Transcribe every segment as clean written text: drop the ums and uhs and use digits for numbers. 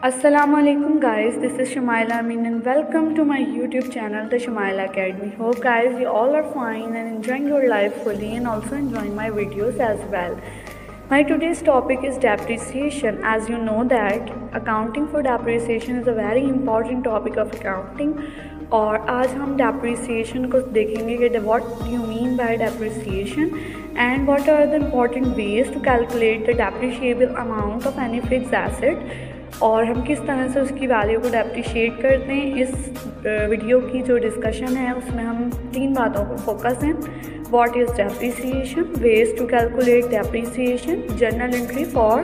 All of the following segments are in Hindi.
Assalamualaikum guys, this is Shumaila Amin and welcome to my YouTube channel The Shumaila Academy. Hope guys you all are fine and enjoying your life fully and also enjoying my videos as well. My today's topic is depreciation. As you know that accounting for depreciation is a very important topic of accounting और आज हम depreciation को देखेंगे कि what do you mean by depreciation and what are the important ways to calculate the depreciable amount of any fixed asset और हम किस तरह से उसकी वैल्यू को डेप्रिशिएट करते हैं। इस वीडियो की जो डिस्कशन है उसमें हम 3 बातों पर फोकस हैं। What is depreciation, ways to calculate depreciation, journal entry for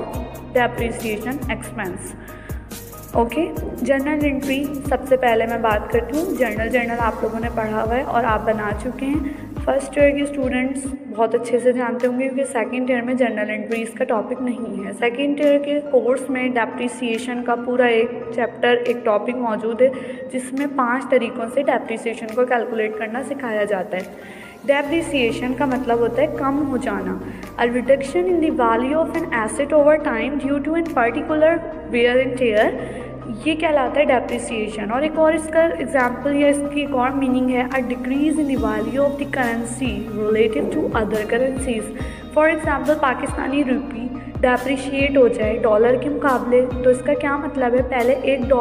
depreciation expense. Okay, journal entry सबसे पहले मैं बात करती हूँ। जर्नल आप लोगों ने पढ़ा हुआ है और आप बना चुके हैं। फर्स्ट ईयर के स्टूडेंट्स बहुत अच्छे से जानते होंगे क्योंकि सेकंड ईयर में जर्नल एंट्रीज का टॉपिक नहीं है। सेकंड ईयर के कोर्स में डेप्रिसिएशन का पूरा एक चैप्टर, एक टॉपिक मौजूद है जिसमें 5 तरीक़ों से डेप्रिसिएशन को कैलकुलेट करना सिखाया जाता है। डेप्रिसिएशन का मतलब होता है कम हो जाना, a reduction in the value of an asset over time due to an particular wear and tear, ये कहलाता है डेप्रिसिएशन। और एक और इसका एग्जाम्पल या इसकी एक और मीनिंग है a decrease in the value of the currency relative to other currencies. For example Pakistani rupee depreciate हो जाए डॉलर के मुकाबले, तो इसका क्या मतलब है, पहले $1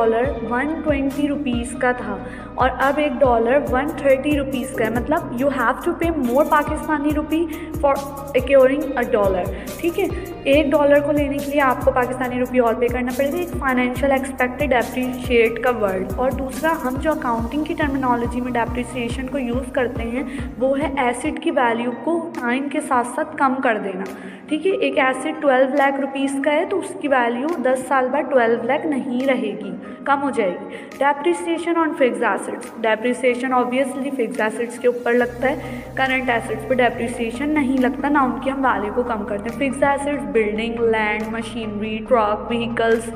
120 रुपीज़ का था और अब $1 130 रुपीज़ का है। मतलब you have to pay more Pakistani rupee for acquiring a dollar. ठीक है, $1 को लेने के लिए आपको पाकिस्तानी रुपी और पे करना पड़ेगा। एक फाइनेंशियल एक्सपेक्टेड डेप्रिशिएट का वर्ड। और दूसरा, हम जो अकाउंटिंग की टर्मिनोलॉजी में डेप्रिसिएशन को यूज़ करते हैं वो है एसेट की वैल्यू को टाइम के साथ साथ कम कर देना। ठीक है, एक एसेट 12 लाख रुपीज़ का है तो उसकी वैल्यू 10 साल बाद 12 लाख नहीं रहेगी, कम हो जाएगी। Depreciation on fixed assets, depreciation obviously fixed assets के ऊपर लगता है। करंट एसेट्स पे डेप्रिसिएशन नहीं लगता, ना उनकी हम वैल्यू को कम करते हैं। Fixed assets building, land, machinery, truck, vehicles,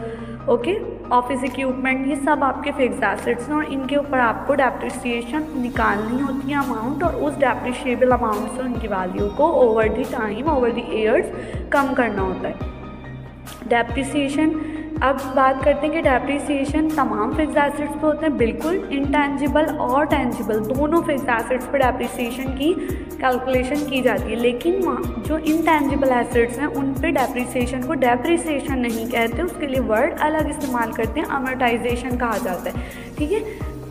okay, office equipment, ये सब आपके फिक्स्ड एसेट्स हैं और इनके ऊपर आपको डेप्रिसिएशन निकालनी होती है अमाउंट, और उस डेप्रिशिएबल अमाउंट से उनकी वैल्यू को over the time, over the years कम करना होता है। डेप्रिसिएशन, अब बात करते हैं कि डेप्रिसिएशन तमाम फिक्स्ड एसेट्स पे होते हैं, बिल्कुल इंटेंजिबल और टेंजिबल दोनों फिक्स्ड एसेट्स पे डेप्रिसिएशन की कैलकुलेशन की जाती है। लेकिन जो इंटेंजिबल एसेट्स हैं उन पे डेप्रिसिएशन को डेप्रिसिएशन नहीं कहते, उसके लिए वर्ड अलग इस्तेमाल करते हैं, अमोर्टाइजेशन कहा जाता है। ठीक है,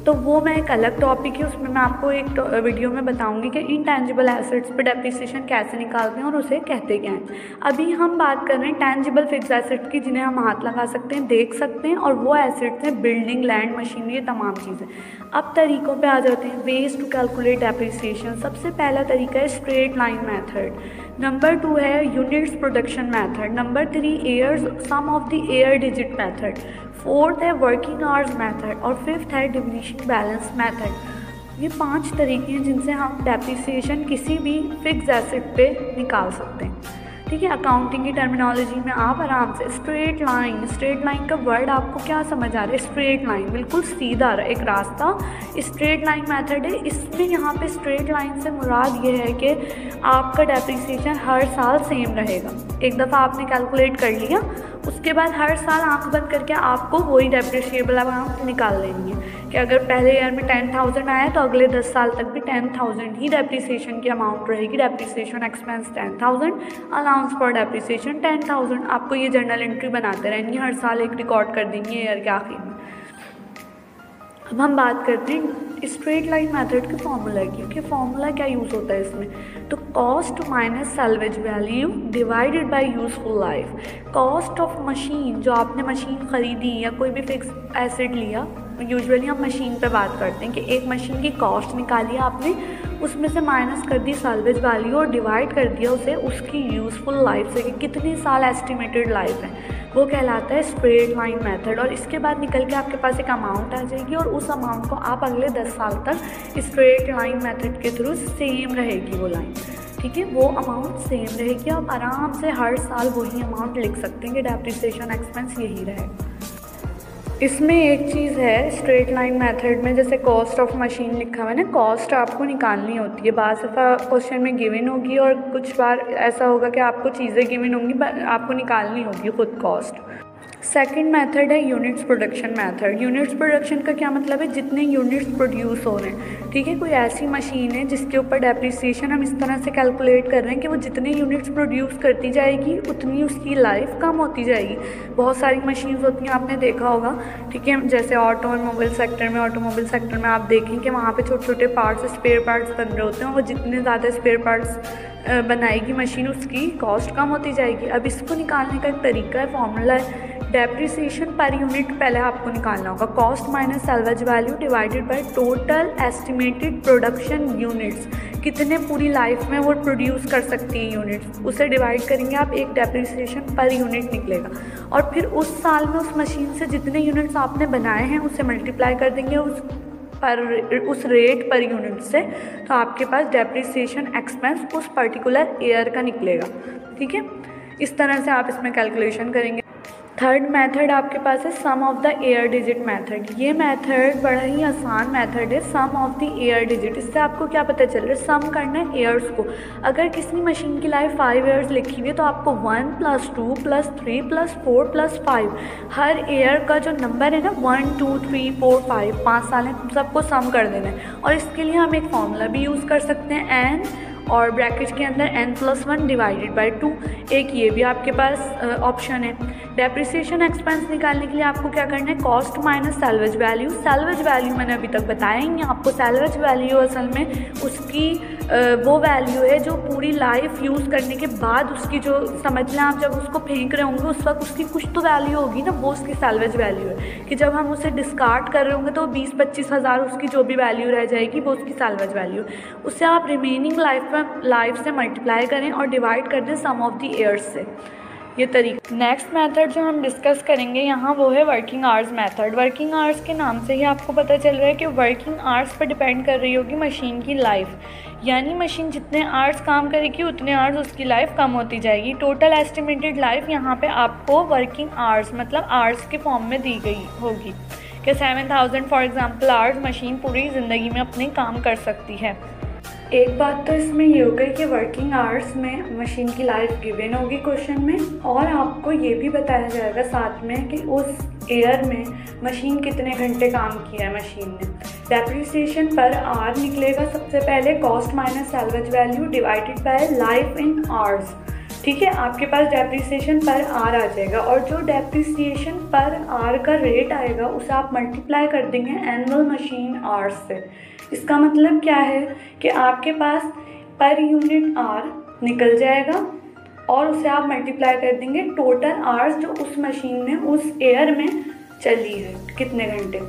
तो वो मैं एक अलग टॉपिक है, उसमें मैं आपको एक वीडियो में बताऊंगी कि इंटेंजिबल एसेट्स पे डेप्रिसिएशन कैसे निकालते हैं और उसे कहते क्या हैं। अभी हम बात कर रहे हैं टेंजिबल फिक्स्ड एसेट्स की जिन्हें हम हाथ लगा सकते हैं, देख सकते हैं, और वो एसेट्स हैं बिल्डिंग, लैंड, मशीनरी, ये तमाम चीज़ें। अब तरीक़ों पे आ जाते हैं, वेज टू कैलकुलेट डेप्रिसिएशन। सबसे पहला तरीका है स्ट्रेट लाइन मेथड, नंबर 2 है units production method, number 3 years sum of the year digit method, 4th है वर्किंग आवर्स मेथड और 5th है डिमिनिशिंग बैलेंस मेथड। ये 5 तरीके हैं जिनसे हम डेप्रिसिएशन किसी भी फिक्स्ड एसेट पे निकाल सकते हैं। ठीक है, अकाउंटिंग की टर्मिनोलॉजी में आप आराम से स्ट्रेट लाइन का वर्ड आपको क्या समझ आ रहा है, स्ट्रेट लाइन बिल्कुल सीधा एक रास्ता, स्ट्रेट लाइन मेथड है। इसमें यहाँ पे स्ट्रेट लाइन से मुराद ये है कि आपका डेप्रिसिएशन हर साल सेम रहेगा। एक दफ़ा आपने कैलकुलेट कर लिया, उसके बाद हर साल आंख बंद करके आपको वही डेप्रिशिएबल अमाउंट निकाल लेनी है कि अगर पहले ईयर में 10,000 आया तो अगले 10 साल तक भी 10,000 ही डेप्रिसिएशन की अमाउंट रहेगी। Depreciation expense 10,000, allowance for depreciation 10,000। आपको ये जर्नल एंट्री बनाते रहेंगे, हर साल एक रिकॉर्ड कर देंगे ईयर के आखिर में। अब हम बात करते हैं स्ट्रेट लाइन मेथड के फार्मूला की, कि फार्मूला क्या यूज़ होता है इसमें, तो cost minus salvage value divided by useful life. Cost of machine, जो आपने मशीन ख़रीदी या कोई भी फिक्स एसेट लिया, यूजुअली हम मशीन पे बात करते हैं कि एक मशीन की कॉस्ट निकाली आपने, उसमें से माइनस कर दी सैल्वेज वैल्यू और डिवाइड कर दिया उसे उसकी यूज़फुल लाइफ से कि कितने साल एस्टिमेटेड लाइफ है, वो कहलाता है स्ट्रेट लाइन मेथड। और इसके बाद निकल के आपके पास एक अमाउंट आ जाएगी और उस अमाउंट को आप अगले 10 साल तक स्ट्रेट लाइन मेथड के थ्रू सेम रहेगी वो लाइन। ठीक है, वो अमाउंट सेम रहेगी, आप आराम से हर साल वही अमाउंट लिख सकते हैं कि डेप्रिसिएशन एक्सपेंस यही रहेगा। इसमें एक चीज़ है स्ट्रेट लाइन मेथड में, जैसे कॉस्ट ऑफ मशीन लिखा हुआ है ना, कॉस्ट आपको निकालनी होती है। बार दफ़ा क्वेश्चन में गिवन होगी और कुछ बार ऐसा होगा कि आपको चीज़ें गिवन होंगी, आपको निकालनी होगी खुद कॉस्ट। सेकंड मेथड है units production method. Units production का क्या मतलब है, जितने यूनिट्स प्रोड्यूस हो रहे हैं, ठीक है, कोई ऐसी मशीन है जिसके ऊपर डेप्रिसिएशन हम इस तरह से कैलकुलेट कर रहे हैं कि वो जितने यूनिट्स प्रोड्यूस करती जाएगी उतनी उसकी लाइफ कम होती जाएगी। बहुत सारी मशीन्स होती हैं, आपने देखा होगा, ठीक है, जैसे ऑटोमोबाइल सेक्टर में आप देखें कि वहाँ पर छोटे छोटे पार्ट्स, स्पेयर पार्ट्स बन रहे होते हैं। वो जितने ज़्यादा स्पेयर पार्ट्स बनाएगी मशीन, उसकी कॉस्ट कम होती जाएगी। अब इसको निकालने का एक तरीका है, फॉर्मूला है डेप्रिसिएशन पर यूनिट। पहले आपको निकालना होगा cost minus salvage value divided by total estimated production units. कितने पूरी लाइफ में वो प्रोड्यूस कर सकती है यूनिट्स, उसे डिवाइड करेंगे आप, एक डेप्रिसिएशन पर यूनिट निकलेगा। और फिर उस साल में उस मशीन से जितने यूनिट्स आपने बनाए हैं उसे मल्टीप्लाई कर देंगे उस रेट पर यूनिट से, तो आपके पास डेप्रिसिएशन एक्सपेंस उस पर्टिकुलर ईयर का निकलेगा। ठीक है, इस तरह से आप इसमें कैलकुलेशन करेंगे। थर्ड मेथड आपके पास है sum of the year digit method. ये मेथड बड़ा ही आसान मेथड है, sum of the year digit. इससे आपको क्या पता चल रहा है, सम करना है ईयर्स को। अगर किसी मशीन की लाइफ 5 ईयर्स लिखी हुई है तो आपको 1 + 2 + 3 + 4 + 5, हर ईयर का जो नंबर है ना 1 2 3 4 5, 5 साल हैं, सबको सम कर देना है। और इसके लिए हम एक फॉर्मूला भी यूज़ कर सकते हैं, एन और ब्रैकेट के अंदर n+1 डिवाइडेड बाय 2। एक ये भी आपके पास ऑप्शन है। डेप्रिसिएशन एक्सपेंस निकालने के लिए आपको क्या करना है, cost minus salvage value. Salvage value मैंने अभी तक बताया ही नहीं आपको। सैल्वेज वैल्यू असल में उसकी वो वैल्यू है जो पूरी लाइफ यूज़ करने के बाद उसकी, जो समझ लें आप, जब उसको फेंक रहे होंगे उस वक्त उसकी कुछ तो वैल्यू होगी ना, वो उसकी सैल्वेज वैल्यू है। कि जब हम उसे डिस्कार्ड कर रहे होंगे तो 20-25 हज़ार उसकी जो भी वैल्यू रह जाएगी वो उसकी सैल्वेज वैल्यू। उससे आप रिमेनिंग लाइफ से मल्टीप्लाई करें और डिवाइड कर दें सम ऑफ द ईयर्स से। ये तरीका। नेक्स्ट मेथड जो हम डिस्कस करेंगे यहाँ वो है working hours method. Working hours के नाम से ही आपको पता चल रहा है कि वर्किंग आवर्स पर डिपेंड कर रही होगी मशीन की लाइफ, यानी मशीन जितने आवर्स काम करेगी उतने आवर्स उसकी लाइफ कम होती जाएगी। टोटल एस्टिमेटेड लाइफ यहाँ पे आपको वर्किंग आवर्स मतलब आवर्स के फॉर्म में दी गई होगी कि 7000 फॉर एग्जांपल आवर्स मशीन पूरी ज़िंदगी में अपने काम कर सकती है। एक बात तो इसमें ये हो गई कि वर्किंग आवर्स में मशीन की लाइफ गिवन होगी क्वेश्चन में, और आपको ये भी बताया जाएगा साथ में कि उस ईयर में मशीन कितने घंटे काम किया है मशीन ने। डेप्रिसिएशन पर आवर निकलेगा सबसे पहले, cost minus salvage value divided by life in hours. ठीक है, आपके पास डेप्रिसिएशन पर आर आ जाएगा और जो डेप्रिसिएशन पर आर का रेट आएगा उसे आप मल्टीप्लाई कर देंगे एनुअल मशीन आवर्स से। इसका मतलब क्या है कि आपके पास पर यूनिट आर निकल जाएगा और उसे आप मल्टीप्लाई कर देंगे टोटल आवर्स जो उस मशीन ने उस ईयर में चली है, कितने घंटे।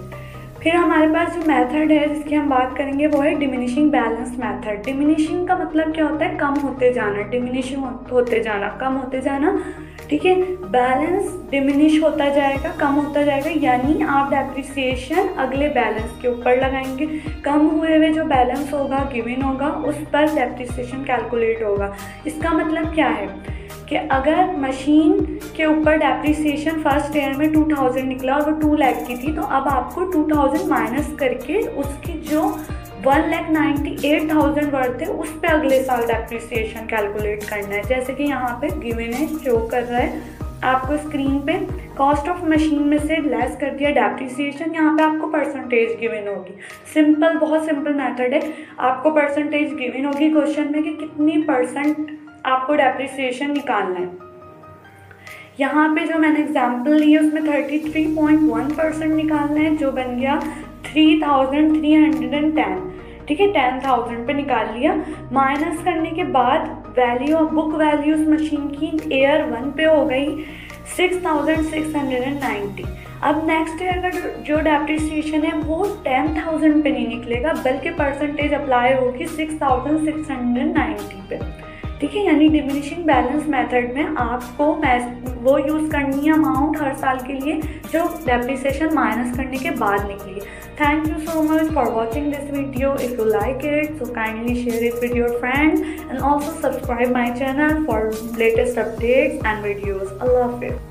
फिर हमारे पास जो मेथड है जिसकी हम बात करेंगे वो है डिमिनिशिंग बैलेंस मेथड। डिमिनिशिंग का मतलब क्या होता है, कम होते जाना, डिमिनिशिंग होते जाना, कम होते जाना। ठीक है, बैलेंस डिमिनिश होता जाएगा, कम होता जाएगा, यानी आप डेप्रिसिएशन अगले बैलेंस के ऊपर लगाएंगे। कम हुए हुए जो बैलेंस होगा गिवन होगा उस पर डेप्रिसिएशन कैलकुलेट होगा। इसका मतलब क्या है कि अगर मशीन के ऊपर डेप्रिसिएशन फर्स्ट ईयर में 2000 निकला और वो 2 लाख की थी, तो अब आपको 2000 माइनस करके उसकी जो 1,98,000 वर्थ है उस पे अगले साल डेप्रिसिएशन कैलकुलेट करना है। जैसे कि यहाँ पे गिवन है, शो कर रहा है आपको स्क्रीन पे, कॉस्ट ऑफ मशीन में से लेस कर दिया डेप्रिसिएशन, यहाँ पे आपको परसेंटेज गिवन होगी। सिंपल, बहुत सिंपल मेथड है। आपको परसेंटेज गिवन होगी क्वेश्चन में कि कितनी % आपको डेप्रिसिएशन निकालना है। यहाँ पे जो मैंने एग्जाम्पल ली है उसमें 33.1% निकालना है, जो बन गया 3310। ठीक है, 10,000 पे निकाल लिया। माइनस करने के बाद वैल्यू ऑफ बुक वैल्यू उस मशीन की ईयर 1 पे हो गई 6,690। अब नेक्स्ट ईयर का जो डेप्रिसिएशन है वो 10,000 पे नहीं निकलेगा, बल्कि परसेंटेज अप्लाई होगी 6,690 पे। ठीक है, यानी डिमिनिशिंग बैलेंस मेथड में आपको वो यूज़ करनी है अमाउंट हर साल के लिए जो डेप्रिसिएशन माइनस करने के बाद निकली। Thank you so much for watching this video. If you like it, so kindly share it with your friends and also subscribe my channel for latest updates and videos. Allah Hafiz.